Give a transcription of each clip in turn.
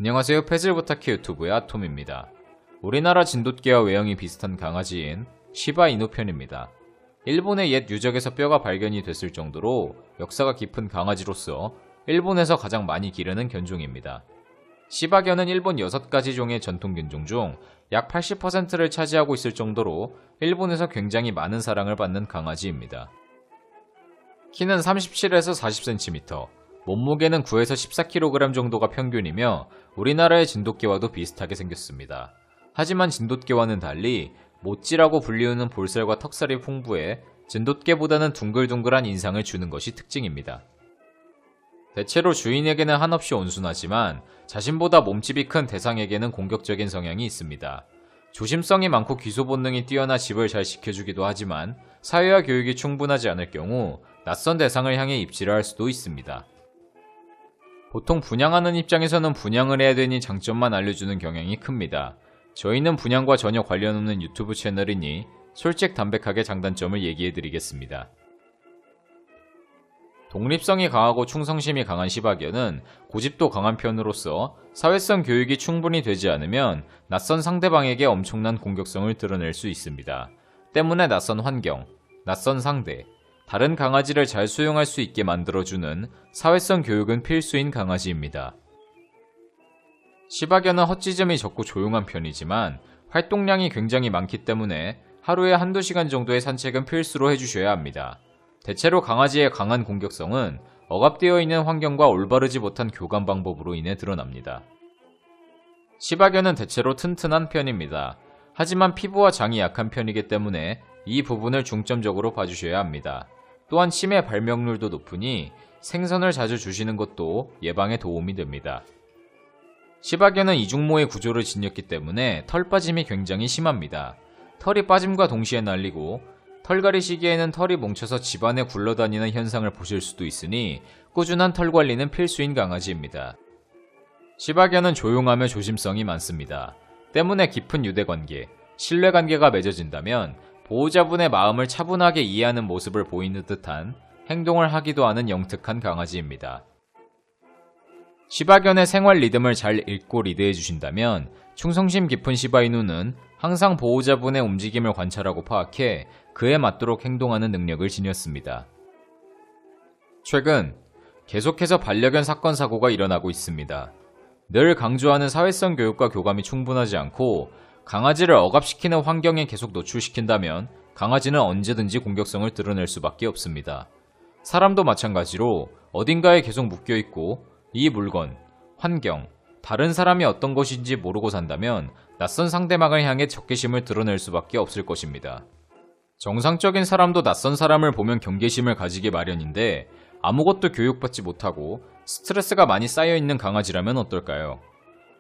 안녕하세요. 패즐부탁키 유튜브의 아톰입니다. 우리나라 진돗개와 외형이 비슷한 강아지인 시바 이누 편입니다. 일본의 옛 유적에서 뼈가 발견이 됐을 정도로 역사가 깊은 강아지로서 일본에서 가장 많이 기르는 견종입니다. 시바견은 일본 6가지 종의 전통 견종 중 약 80%를 차지하고 있을 정도로 일본에서 굉장히 많은 사랑을 받는 강아지입니다. 키는 37에서 40cm, 몸무게는 9에서 14kg 정도가 평균이며 우리나라의 진돗개와도 비슷하게 생겼습니다. 하지만 진돗개와는 달리 모찌라고 불리우는 볼살과 턱살이 풍부해 진돗개보다는 둥글둥글한 인상을 주는 것이 특징입니다. 대체로 주인에게는 한없이 온순하지만 자신보다 몸집이 큰 대상에게는 공격적인 성향이 있습니다. 조심성이 많고 귀소 본능이 뛰어나 집을 잘 지켜주기도 하지만 사회화 교육이 충분하지 않을 경우 낯선 대상을 향해 입질을 할 수도 있습니다. 보통 분양하는 입장에서는 분양을 해야 되니 장점만 알려주는 경향이 큽니다. 저희는 분양과 전혀 관련 없는 유튜브 채널이니 솔직담백하게 장단점을 얘기해드리겠습니다. 독립성이 강하고 충성심이 강한 시바견은 고집도 강한 편으로서 사회성 교육이 충분히 되지 않으면 낯선 상대방에게 엄청난 공격성을 드러낼 수 있습니다. 때문에 낯선 환경, 낯선 상대, 다른 강아지를 잘 수용할 수 있게 만들어주는 사회성 교육은 필수인 강아지입니다. 시바견은 헛짖음이 적고 조용한 편이지만 활동량이 굉장히 많기 때문에 하루에 한두 시간 정도의 산책은 필수로 해주셔야 합니다. 대체로 강아지의 강한 공격성은 억압되어 있는 환경과 올바르지 못한 교감 방법으로 인해 드러납니다. 시바견은 대체로 튼튼한 편입니다. 하지만 피부와 장이 약한 편이기 때문에 이 부분을 중점적으로 봐주셔야 합니다. 또한 치매 발병률도 높으니 생선을 자주 주시는 것도 예방에 도움이 됩니다. 시바견은 이중모의 구조를 지녔기 때문에 털 빠짐이 굉장히 심합니다. 털이 빠짐과 동시에 날리고 털갈이 시기에는 털이 뭉쳐서 집안에 굴러다니는 현상을 보실 수도 있으니 꾸준한 털 관리는 필수인 강아지입니다. 시바견은 조용하며 조심성이 많습니다. 때문에 깊은 유대관계, 신뢰관계가 맺어진다면 보호자분의 마음을 차분하게 이해하는 모습을 보이는 듯한 행동을 하기도 하는 영특한 강아지입니다. 시바견의 생활 리듬을 잘 읽고 리드해 주신다면 충성심 깊은 시바이누는 항상 보호자분의 움직임을 관찰하고 파악해 그에 맞도록 행동하는 능력을 지녔습니다. 최근 계속해서 반려견 사건 사고가 일어나고 있습니다. 늘 강조하는 사회성 교육과 교감이 충분하지 않고 강아지를 억압시키는 환경에 계속 노출시킨다면 강아지는 언제든지 공격성을 드러낼 수밖에 없습니다. 사람도 마찬가지로 어딘가에 계속 묶여있고 이 물건, 환경, 다른 사람이 어떤 것인지 모르고 산다면 낯선 상대방을 향해 적개심을 드러낼 수밖에 없을 것입니다. 정상적인 사람도 낯선 사람을 보면 경계심을 가지기 마련인데 아무것도 교육받지 못하고 스트레스가 많이 쌓여있는 강아지라면 어떨까요?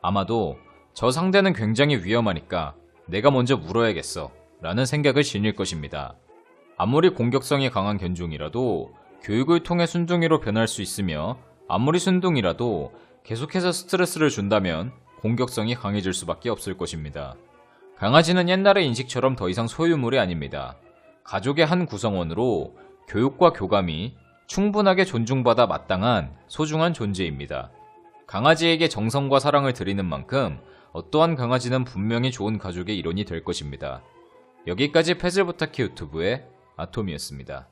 아마도 저 상대는 굉장히 위험하니까 내가 먼저 물어야겠어 라는 생각을 지닐 것입니다. 아무리 공격성이 강한 견종이라도 교육을 통해 순둥이로 변할 수 있으며 아무리 순둥이라도 계속해서 스트레스를 준다면 공격성이 강해질 수밖에 없을 것입니다. 강아지는 옛날의 인식처럼 더 이상 소유물이 아닙니다. 가족의 한 구성원으로 교육과 교감이 충분하게 존중받아 마땅한 소중한 존재입니다. 강아지에게 정성과 사랑을 드리는 만큼 어떠한 강아지는 분명히 좋은 가족의 일원이 될 것입니다. 여기까지 패즐부탁키 유튜브의 아톰이었습니다.